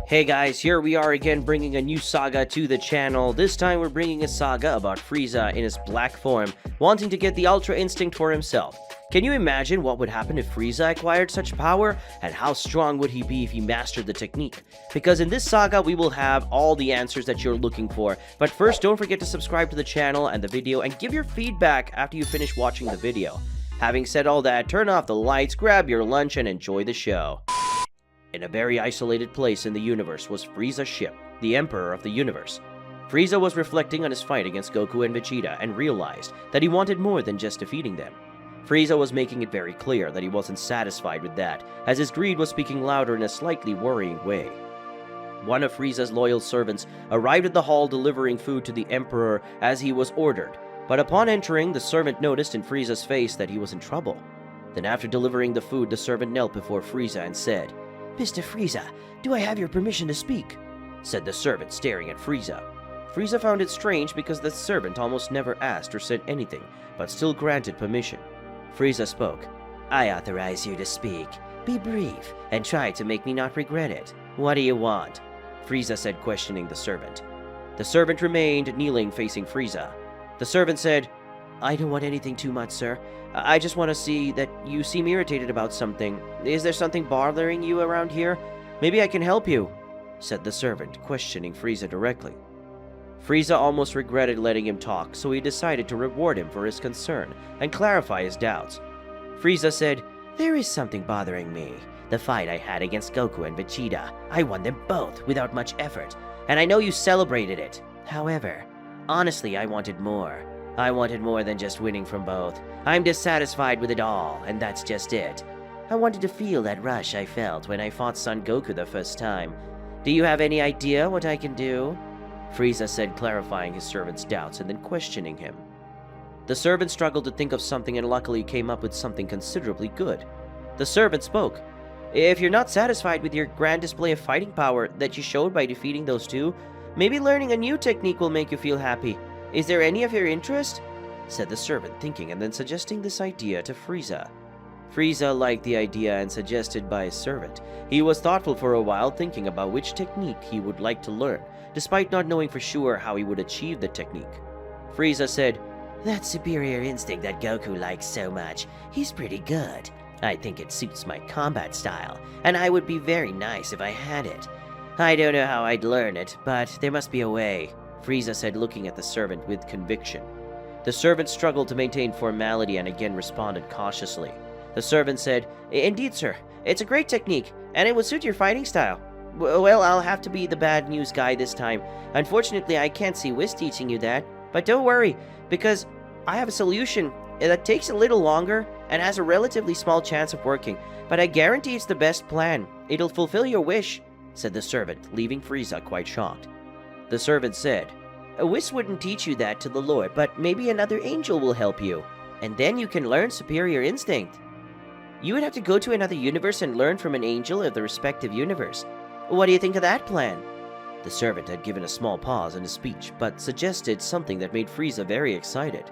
Hey guys, here we are again bringing a new saga to the channel. This time we're bringing a saga about Frieza in his black form, wanting to get the Ultra Instinct for himself. Can you imagine what would happen if Frieza acquired such power? And how strong would he be if he mastered the technique? Because in this saga we will have all the answers that you're looking for. But first, don't forget to subscribe to the channel and the video and give your feedback after you finish watching the video. Having said all that, turn off the lights, grab your lunch, and enjoy the show. In a very isolated place in the universe was Frieza's ship, the Emperor of the Universe. Frieza was reflecting on his fight against Goku and Vegeta and realized that he wanted more than just defeating them. Frieza was making it very clear that he wasn't satisfied with that, as his greed was speaking louder in a slightly worrying way. One of Frieza's loyal servants arrived at the hall delivering food to the Emperor as he was ordered, but upon entering, the servant noticed in Frieza's face that he was in trouble. Then after delivering the food, the servant knelt before Frieza and said, "Mr. Frieza, do I have your permission to speak?" said the servant, staring at Frieza. Frieza found it strange because the servant almost never asked or said anything, but still granted permission. Frieza spoke. "I authorize you to speak. Be brief, and try to make me not regret it. What do you want?" Frieza said, questioning the servant. The servant remained kneeling, facing Frieza. The servant said, "I don't want anything too much, sir. I just want to see that you seem irritated about something. Is there something bothering you around here? Maybe I can help you," said the servant, questioning Frieza directly. Frieza almost regretted letting him talk, so he decided to reward him for his concern and clarify his doubts. Frieza said, "There is something bothering me. The fight I had against Goku and Vegeta. I won them both without much effort, and I know you celebrated it. However, honestly, I wanted more. I wanted more than just winning from both. I'm dissatisfied with it all, and that's just it. I wanted to feel that rush I felt when I fought Son Goku the first time. Do you have any idea what I can do?" Frieza said, clarifying his servant's doubts and then questioning him. The servant struggled to think of something and luckily came up with something considerably good. The servant spoke. "If you're not satisfied with your grand display of fighting power that you showed by defeating those two, maybe learning a new technique will make you feel happy. Is there any of your interest?" said the servant, thinking and then suggesting this idea to Frieza. Frieza liked the idea and suggested by his servant. He was thoughtful for a while, thinking about which technique he would like to learn, despite not knowing for sure how he would achieve the technique. Frieza said, "That superior instinct that Goku likes so much, he's pretty good. I think it suits my combat style, and I would be very nice if I had it. I don't know how I'd learn it, but there must be a way," Frieza said, looking at the servant with conviction. The servant struggled to maintain formality and again responded cautiously. The servant said, "Indeed, sir. It's a great technique, and it would suit your fighting style. Well, I'll have to be the bad news guy this time. Unfortunately, I can't see Whis teaching you that. But don't worry, because I have a solution that takes a little longer and has a relatively small chance of working. But I guarantee it's the best plan. It'll fulfill your wish," said the servant, leaving Frieza quite shocked. The servant said, "Whis wouldn't teach you that to the Lord, but maybe another angel will help you, and then you can learn superior instinct. You would have to go to another universe and learn from an angel of the respective universe. What do you think of that plan?" The servant had given a small pause in his speech, but suggested something that made Frieza very excited.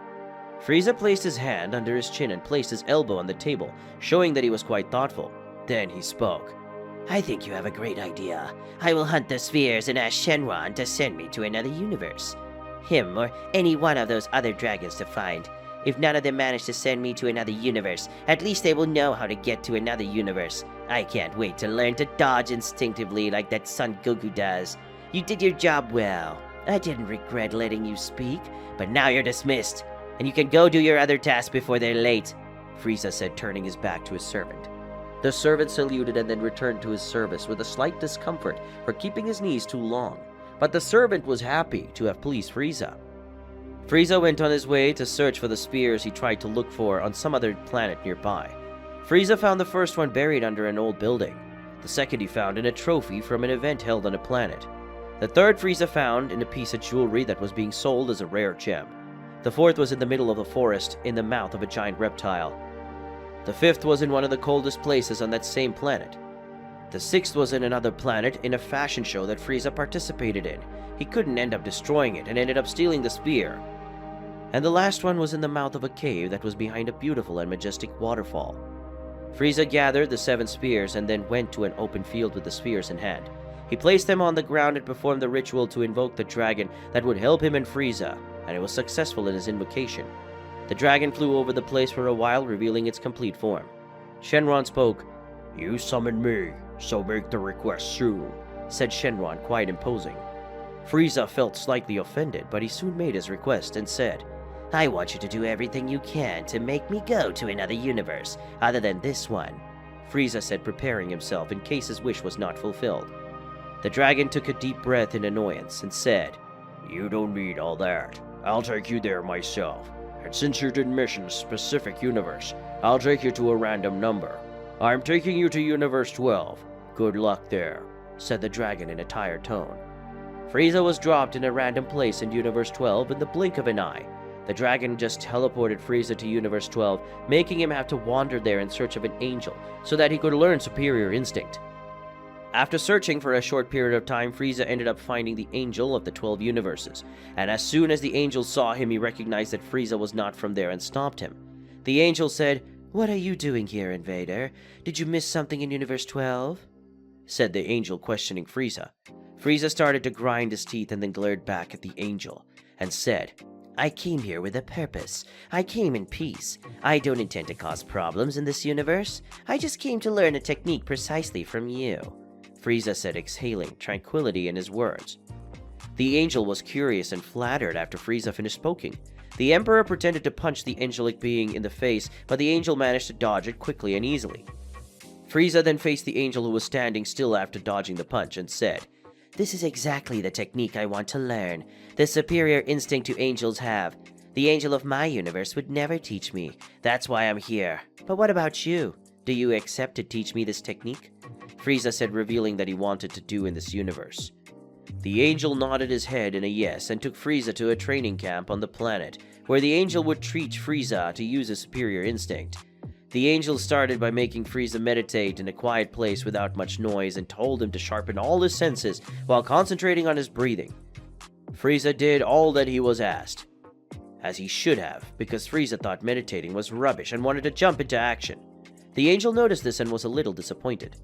Frieza placed his hand under his chin and placed his elbow on the table, showing that he was quite thoughtful. Then he spoke. "I think you have a great idea. I will hunt the spheres and ask Shenron to send me to another universe. Him or any one of those other dragons to find. If none of them manage to send me to another universe, at least they will know how to get to another universe. I can't wait to learn to dodge instinctively like that Son Goku does. You did your job well. I didn't regret letting you speak, but now you're dismissed, and you can go do your other tasks before they're late," Frieza said, turning his back to his servant. The servant saluted and then returned to his service with a slight discomfort for keeping his knees too long, but the servant was happy to have pleased Frieza. Frieza went on his way to search for the spheres he tried to look for on some other planet nearby. Frieza found the first one buried under an old building. The second he found in a trophy from an event held on a planet. The third Frieza found in a piece of jewelry that was being sold as a rare gem. The fourth was in the middle of a forest in the mouth of a giant reptile. The fifth was in one of the coldest places on that same planet. The sixth was in another planet in a fashion show that Frieza participated in. He couldn't end up destroying it and ended up stealing the spear. And the last one was in the mouth of a cave that was behind a beautiful and majestic waterfall. Frieza gathered the 7 spears and then went to an open field with the spears in hand. He placed them on the ground and performed the ritual to invoke the dragon that would help him and Frieza, and it was successful in his invocation. The dragon flew over the place for a while, revealing its complete form. Shenron spoke. "You summoned me, so make the request soon," said Shenron, quite imposing. Frieza felt slightly offended, but he soon made his request and said, "I want you to do everything you can to make me go to another universe, other than this one," Frieza said, preparing himself in case his wish was not fulfilled. The dragon took a deep breath in annoyance and said, "You don't need all that. I'll take you there myself. And since you didn't mention a specific universe, I'll take you to a random number. I'm taking you to Universe 12. Good luck there," said the dragon in a tired tone. Frieza was dropped in a random place in Universe 12 in the blink of an eye. The dragon just teleported Frieza to Universe 12, making him have to wander there in search of an angel so that he could learn Superior Instinct. After searching for a short period of time, Frieza ended up finding the Angel of the 12 Universes, and as soon as the Angel saw him, he recognized that Frieza was not from there and stopped him. The Angel said, "What are you doing here, Invader? Did you miss something in Universe 12? Said the Angel, questioning Frieza. Frieza started to grind his teeth and then glared back at the Angel, and said, "I came here with a purpose. I came in peace. I don't intend to cause problems in this universe. I just came to learn a technique precisely from you," Frieza said, exhaling tranquility in his words. The Angel was curious and flattered after Frieza finished speaking. The Emperor pretended to punch the angelic being in the face, but the Angel managed to dodge it quickly and easily. Frieza then faced the Angel, who was standing still after dodging the punch, and said, "This is exactly the technique I want to learn. The superior instinct to angels have. The angel of my universe would never teach me. That's why I'm here. But what about you? Do you accept to teach me this technique?" Frieza said, revealing that he wanted to do in this universe. The Angel nodded his head in a yes and took Frieza to a training camp on the planet, where the Angel would teach Frieza to use his superior instinct. The Angel started by making Frieza meditate in a quiet place without much noise and told him to sharpen all his senses while concentrating on his breathing. Frieza did all that he was asked, as he should have, because Frieza thought meditating was rubbish and wanted to jump into action. The Angel noticed this and was a little disappointed.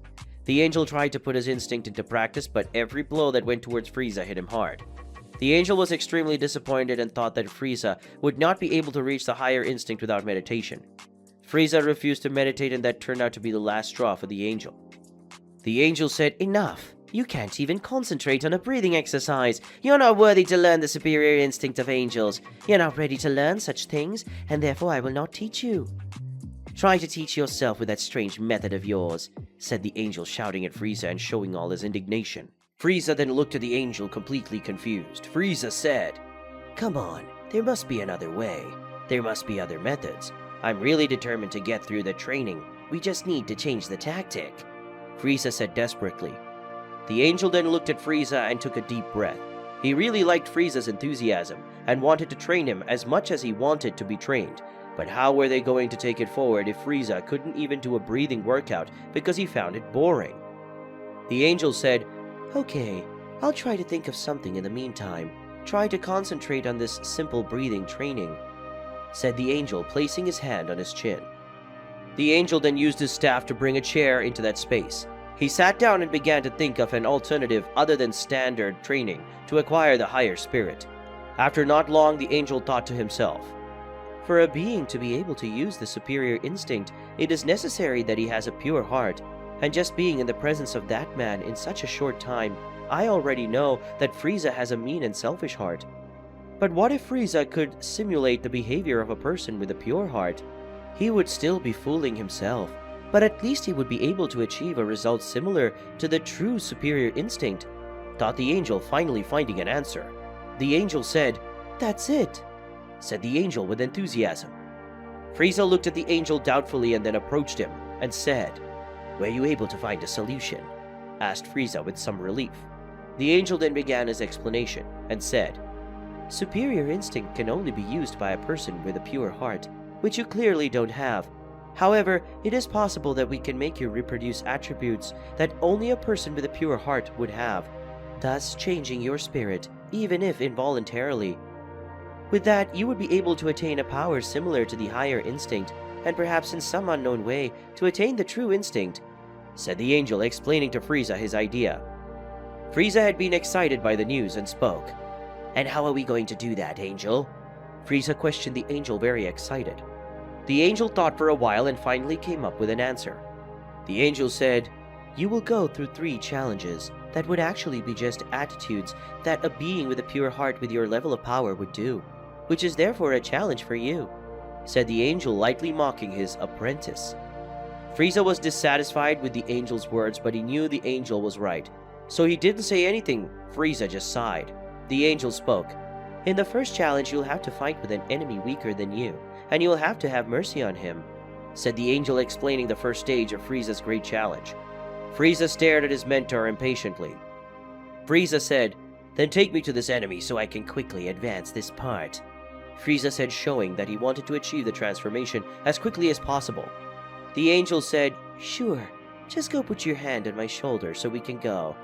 The Angel tried to put his instinct into practice, but every blow that went towards Frieza hit him hard. The Angel was extremely disappointed and thought that Frieza would not be able to reach the higher instinct without meditation. Frieza refused to meditate, and that turned out to be the last straw for the Angel. The Angel said, "Enough! You can't even concentrate on a breathing exercise. You're not worthy to learn the superior instinct of angels. You're not ready to learn such things, and therefore I will not teach you. Try to teach yourself with that strange method of yours," said the Angel, shouting at Frieza and showing all his indignation. Frieza then looked at the Angel, completely confused. Frieza said, "Come on, there must be another way. There must be other methods. I'm really determined to get through the training. We just need to change the tactic," Frieza said desperately. The Angel then looked at Frieza and took a deep breath. He really liked Frieza's enthusiasm and wanted to train him as much as he wanted to be trained. But how were they going to take it forward if Frieza couldn't even do a breathing workout because he found it boring? The Angel said, "Okay, I'll try to think of something in the meantime. Try to concentrate on this simple breathing training," said the Angel, placing his hand on his chin. The Angel then used his staff to bring a chair into that space. He sat down and began to think of an alternative other than standard training to acquire the higher spirit. After not long, the Angel thought to himself, "For a being to be able to use the superior instinct, it is necessary that he has a pure heart, and just being in the presence of that man in such a short time, I already know that Frieza has a mean and selfish heart. But what if Frieza could simulate the behavior of a person with a pure heart? He would still be fooling himself, but at least he would be able to achieve a result similar to the true superior instinct," thought the Angel, finally finding an answer. The Angel said, "That's it," said the Angel with enthusiasm. Frieza looked at the Angel doubtfully and then approached him and said, "Were you able to find a solution?" asked Frieza with some relief. The Angel then began his explanation and said, "Superior instinct can only be used by a person with a pure heart, which you clearly don't have. However, it is possible that we can make you reproduce attributes that only a person with a pure heart would have, thus changing your spirit, even if involuntarily. With that, you would be able to attain a power similar to the higher instinct, and perhaps in some unknown way to attain the true instinct," said the Angel, explaining to Frieza his idea. Frieza had been excited by the news and spoke. "And how are we going to do that, Angel?" Frieza questioned the Angel, very excited. The Angel thought for a while and finally came up with an answer. The Angel said, "You will go through 3 challenges that would actually be just attitudes that a being with a pure heart with your level of power would do, which is therefore a challenge for you," said the Angel, lightly mocking his apprentice. Frieza was dissatisfied with the Angel's words, but he knew the Angel was right, so he didn't say anything. Frieza just sighed. The Angel spoke. "In the first challenge, you'll have to fight with an enemy weaker than you, and you'll have to have mercy on him," said the Angel, explaining the first stage of Frieza's great challenge. Frieza stared at his mentor impatiently. Frieza said, "Then take me to this enemy so I can quickly advance this part," Frieza said, showing that he wanted to achieve the transformation as quickly as possible. The Angel said, "Sure, just go put your hand on my shoulder so we can go,"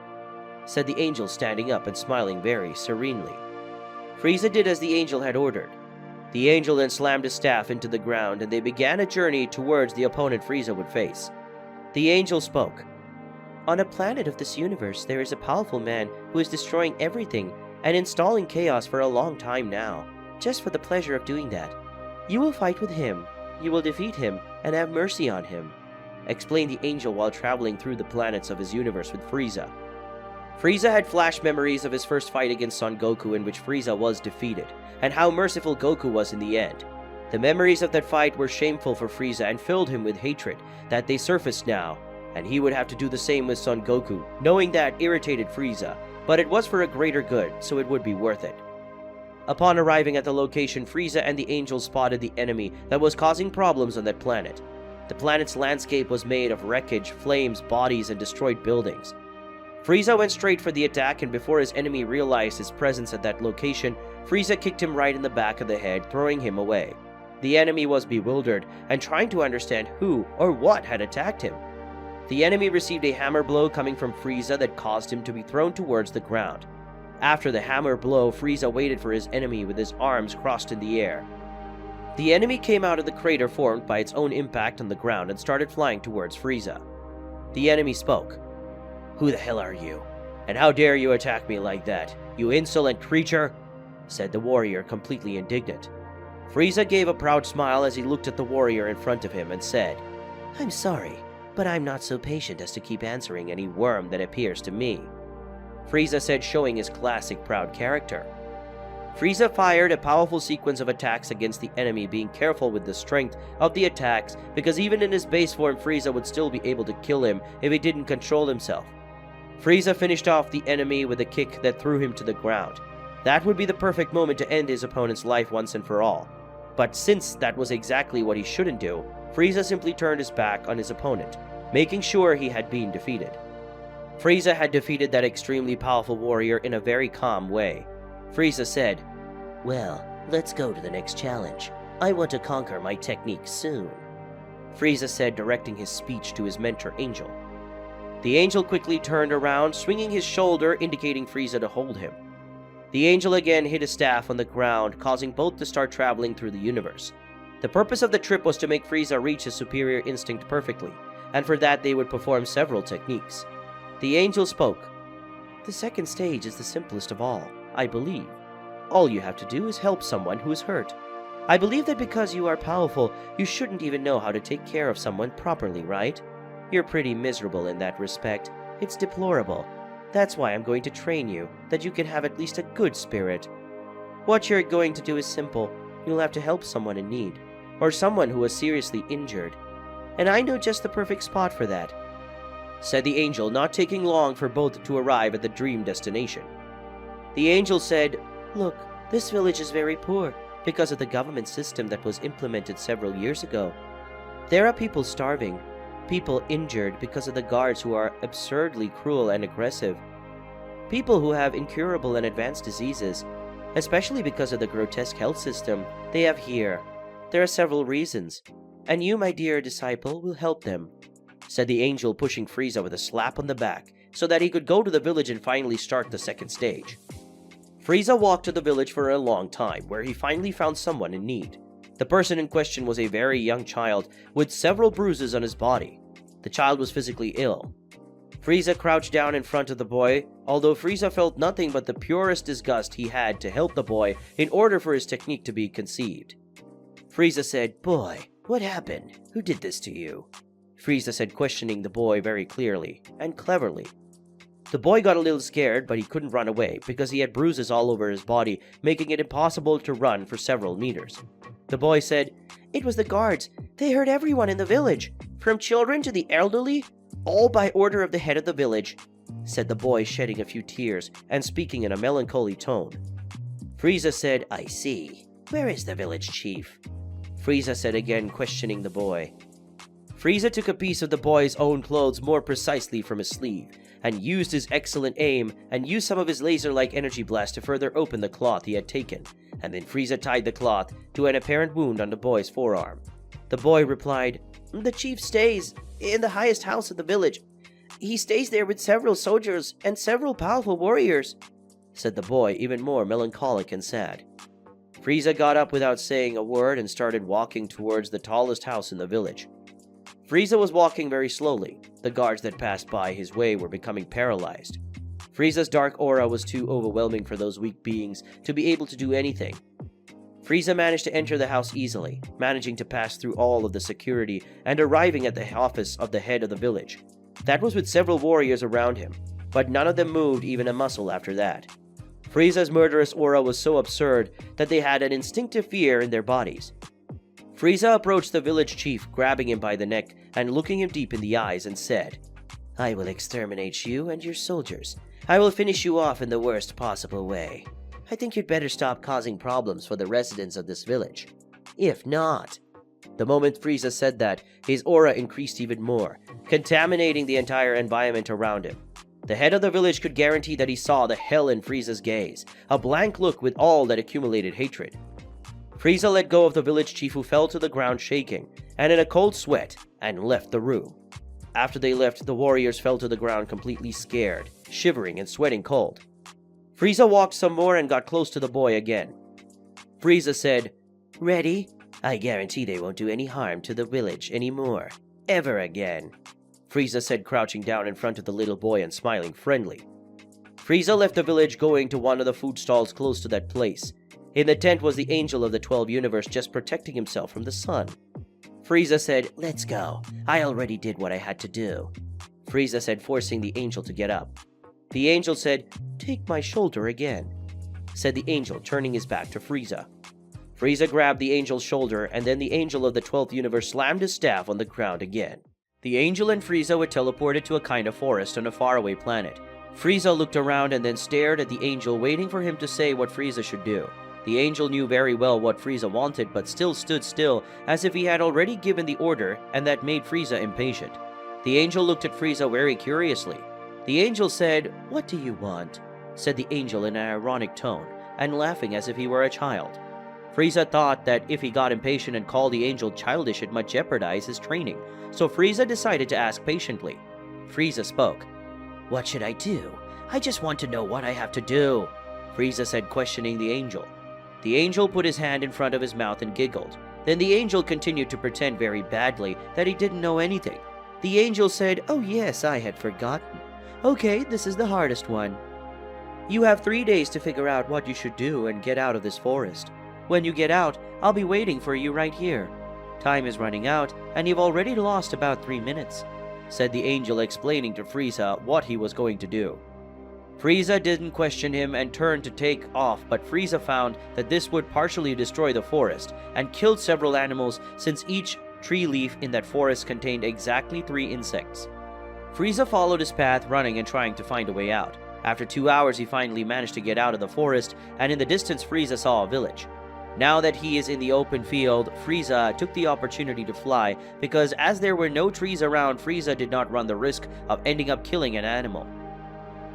said the Angel, standing up and smiling very serenely. Frieza did as the Angel had ordered. The Angel then slammed his staff into the ground, and they began a journey towards the opponent Frieza would face. The Angel spoke. "On a planet of this universe, there is a powerful man who is destroying everything and installing chaos for a long time now, just for the pleasure of doing that. You will fight with him, you will defeat him, and have mercy on him," explained the Angel while traveling through the planets of his universe with Frieza. Frieza had flash memories of his first fight against Son Goku, in which Frieza was defeated, and how merciful Goku was in the end. The memories of that fight were shameful for Frieza and filled him with hatred that they surfaced now, and he would have to do the same with Son Goku. Knowing that irritated Frieza, but it was for a greater good, so it would be worth it. Upon arriving at the location, Frieza and the Angel spotted the enemy that was causing problems on that planet. The planet's landscape was made of wreckage, flames, bodies, and destroyed buildings. Frieza went straight for the attack, and before his enemy realized his presence at that location, Frieza kicked him right in the back of the head, throwing him away. The enemy was bewildered and trying to understand who or what had attacked him. The enemy received a hammer blow coming from Frieza that caused him to be thrown towards the ground. After the hammer blow, Frieza waited for his enemy with his arms crossed in the air. The enemy came out of the crater formed by its own impact on the ground and started flying towards Frieza. The enemy spoke. "Who the hell are you? And how dare you attack me like that, you insolent creature?" said the warrior, completely indignant. Frieza gave a proud smile as he looked at the warrior in front of him and said, "I'm sorry, but I'm not so patient as to keep answering any worm that appears to me," Frieza said, showing his classic proud character. Frieza fired a powerful sequence of attacks against the enemy, being careful with the strength of the attacks because even in his base form, Frieza would still be able to kill him if he didn't control himself. Frieza finished off the enemy with a kick that threw him to the ground. That would be the perfect moment to end his opponent's life once and for all. But since that was exactly what he shouldn't do, Frieza simply turned his back on his opponent, making sure he had been defeated. Frieza had defeated that extremely powerful warrior in a very calm way. Frieza said, "Well, let's go to the next challenge. I want to conquer my technique soon," Frieza said, directing his speech to his mentor Angel. The Angel quickly turned around, swinging his shoulder, indicating Frieza to hold him. The Angel again hit his staff on the ground, causing both to start traveling through the universe. The purpose of the trip was to make Frieza reach his superior instinct perfectly, and for that they would perform several techniques. The Angel spoke. "The second stage is the simplest of all, I believe. All you have to do is help someone who is hurt. I believe that because you are powerful, you shouldn't even know how to take care of someone properly, right? You're pretty miserable in that respect. It's deplorable. That's why I'm going to train you, that you can have at least a good spirit. What you're going to do is simple. You'll have to help someone in need, or someone who is seriously injured. And I know just the perfect spot for that," said the Angel, not taking long for both to arrive at the dream destination. The Angel said, "Look, this village is very poor because of the government system that was implemented several years ago. There are people starving, people injured because of the guards who are absurdly cruel and aggressive, people who have incurable and advanced diseases, especially because of the grotesque health system they have here. There are several reasons, and you, my dear disciple, will help them," said the Angel, pushing Frieza with a slap on the back so that he could go to the village and finally start the second stage. Frieza walked to the village for a long time, where he finally found someone in need. The person in question was a very young child with several bruises on his body. The child was physically ill. Frieza crouched down in front of the boy, although Frieza felt nothing but the purest disgust he had to help the boy in order for his technique to be conceived. Frieza said, "Boy, what happened? Who did this to you?" Frieza said, questioning the boy very clearly and cleverly. The boy got a little scared, but he couldn't run away because he had bruises all over his body, making it impossible to run for several meters. The boy said, "It was the guards. They hurt everyone in the village, from children to the elderly, all by order of the head of the village," said the boy, shedding a few tears and speaking in a melancholy tone. Frieza said, "I see. Where is the village chief?" Frieza said again, questioning the boy. Frieza took a piece of the boy's own clothes more precisely from his sleeve, and used his excellent aim and used some of his laser-like energy blast to further open the cloth he had taken, and then Frieza tied the cloth to an apparent wound on the boy's forearm. The boy replied, "The chief stays in the highest house of the village. He stays there with several soldiers and several powerful warriors," said the boy, even more melancholic and sad. Frieza got up without saying a word and started walking towards the tallest house in the village. Frieza was walking very slowly. The guards that passed by his way were becoming paralyzed. Frieza's dark aura was too overwhelming for those weak beings to be able to do anything. Frieza managed to enter the house easily, managing to pass through all of the security and arriving at the office of the head of the village. That was with several warriors around him, but none of them moved even a muscle after that. Frieza's murderous aura was so absurd that they had an instinctive fear in their bodies. Frieza approached the village chief, grabbing him by the neck and looking him deep in the eyes, and said, "I will exterminate you and your soldiers. I will finish you off in the worst possible way. I think you'd better stop causing problems for the residents of this village. If not..." The moment Frieza said that, his aura increased even more, contaminating the entire environment around him. The head of the village could guarantee that he saw the hell in Frieza's gaze, a blank look with all that accumulated hatred. Frieza let go of the village chief, who fell to the ground shaking and in a cold sweat, and left the room. After they left, the warriors fell to the ground completely scared, shivering and sweating cold. Frieza walked some more and got close to the boy again. Frieza said, "Ready? I guarantee they won't do any harm to the village anymore. Ever again," Frieza said, crouching down in front of the little boy and smiling friendly. Frieza left the village, going to one of the food stalls close to that place. In the tent was the Angel of the 12 Universe, just protecting himself from the sun. Frieza said, "Let's go. I already did what I had to do," Frieza said, forcing the Angel to get up. The Angel said, "Take my shoulder again," said the Angel, turning his back to Frieza. Frieza grabbed the Angel's shoulder, and then the Angel of the 12th Universe slammed his staff on the ground again. The Angel and Frieza were teleported to a kind of forest on a faraway planet. Frieza looked around and then stared at the Angel, waiting for him to say what Frieza should do. The Angel knew very well what Frieza wanted, but still stood still, as if he had already given the order, and that made Frieza impatient. The Angel looked at Frieza very curiously. The Angel said, "What do you want?" said the Angel in an ironic tone, and laughing as if he were a child. Frieza thought that if he got impatient and called the Angel childish, it might jeopardize his training, so Frieza decided to ask patiently. Frieza spoke. "What should I do? I just want to know what I have to do," Frieza said, questioning the Angel. The Angel put his hand in front of his mouth and giggled. Then the Angel continued to pretend very badly that he didn't know anything. The Angel said, "Oh yes, I had forgotten. Okay, this is the hardest one. You have 3 days to figure out what you should do and get out of this forest. When you get out, I'll be waiting for you right here. Time is running out, and you've already lost about 3 minutes," said the Angel, explaining to Frieza what he was going to do. Frieza didn't question him and turned to take off, but Frieza found that this would partially destroy the forest and killed several animals, since each tree leaf in that forest contained exactly 3 insects. Frieza followed his path, running and trying to find a way out. After 2 hours, he finally managed to get out of the forest, and in the distance Frieza saw a village. Now that he is in the open field, Frieza took the opportunity to fly, because as there were no trees around, Frieza did not run the risk of ending up killing an animal.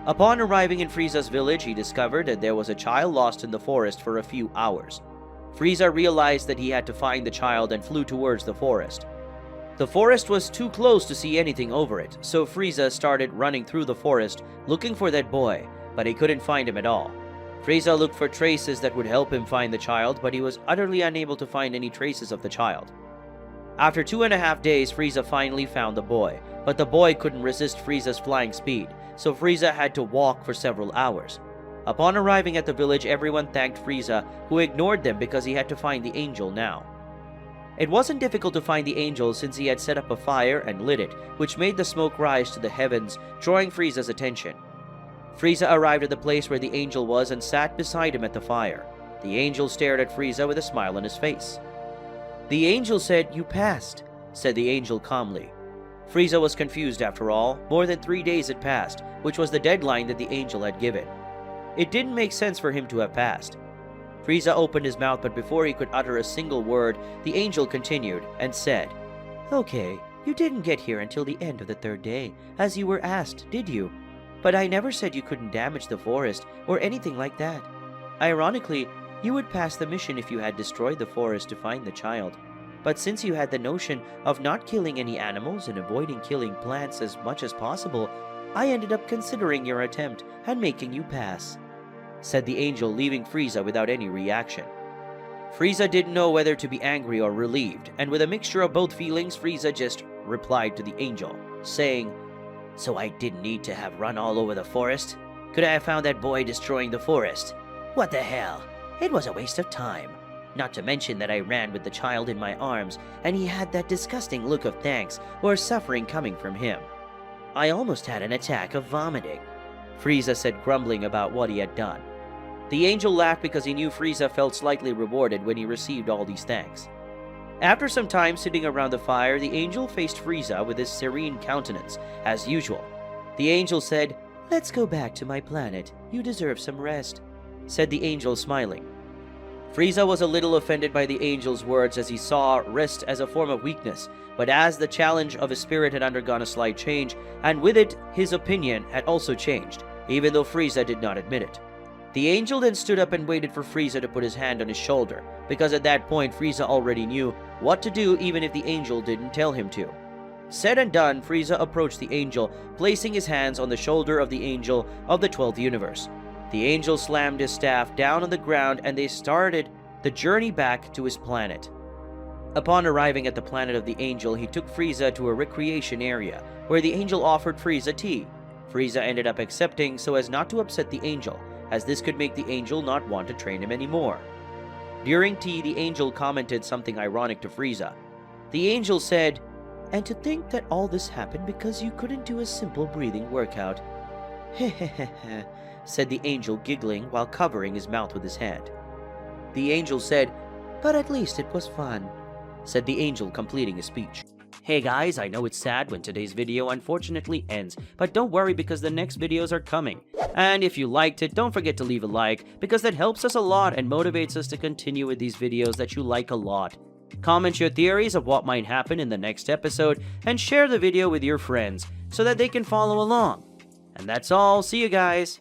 Upon arriving in Frieza's village, he discovered that there was a child lost in the forest for a few hours. Frieza realized that he had to find the child and flew towards the forest. The forest was too close to see anything over it, so Frieza started running through the forest looking for that boy, but he couldn't find him at all. Frieza looked for traces that would help him find the child, but he was utterly unable to find any traces of the child. After 2.5 days, Frieza finally found the boy, but the boy couldn't resist Frieza's flying speed, so Frieza had to walk for several hours. Upon arriving at the village, everyone thanked Frieza, who ignored them because he had to find the angel now. It wasn't difficult to find the angel since he had set up a fire and lit it, which made the smoke rise to the heavens, drawing Frieza's attention. Frieza arrived at the place where the angel was and sat beside him at the fire. The angel stared at Frieza with a smile on his face. The angel said, "You passed," said the angel calmly. Frieza was confused after all. More than 3 days had passed, which was the deadline that the angel had given. It didn't make sense for him to have passed. Frieza opened his mouth, but before he could utter a single word, the angel continued and said, "Okay, you didn't get here until the end of the 3rd day, as you were asked, did you? But I never said you couldn't damage the forest or anything like that. Ironically, you would pass the mission if you had destroyed the forest to find the child. But since you had the notion of not killing any animals and avoiding killing plants as much as possible, I ended up considering your attempt and making you pass," said the angel, leaving Frieza without any reaction. Frieza didn't know whether to be angry or relieved, and with a mixture of both feelings, Frieza just replied to the angel, saying, "So I didn't need to have run all over the forest? Could I have found that boy destroying the forest? What the hell? It was a waste of time. Not to mention that I ran with the child in my arms, and he had that disgusting look of thanks or suffering coming from him. I almost had an attack of vomiting," Frieza said, grumbling about what he had done. The angel laughed because he knew Frieza felt slightly rewarded when he received all these thanks. After some time sitting around the fire, the angel faced Frieza with his serene countenance, as usual. The angel said, "Let's go back to my planet. You deserve some rest," said the angel, smiling. Frieza was a little offended by the angel's words, as he saw rest as a form of weakness, but as the challenge of his spirit had undergone a slight change, and with it, his opinion had also changed, even though Frieza did not admit it. The angel then stood up and waited for Frieza to put his hand on his shoulder, because at that point Frieza already knew what to do even if the angel didn't tell him to. Said and done, Frieza approached the angel, placing his hands on the shoulder of the angel of the 12th universe. The angel slammed his staff down on the ground and they started the journey back to his planet. Upon arriving at the planet of the angel, he took Frieza to a recreation area, where the angel offered Frieza tea. Frieza ended up accepting so as not to upset the angel, as this could make the angel not want to train him anymore. During tea, the angel commented something ironic to Frieza. The angel said, "And to think that all this happened because you couldn't do a simple breathing workout." "Hehehe," said the angel, giggling while covering his mouth with his hand. The angel said, "But at least it was fun," said the angel, completing his speech. Hey guys, I know it's sad when today's video unfortunately ends, but don't worry because the next videos are coming. And if you liked it, don't forget to leave a like, because that helps us a lot and motivates us to continue with these videos that you like a lot. Comment your theories of what might happen in the next episode, and share the video with your friends so that they can follow along. And that's all. See you guys!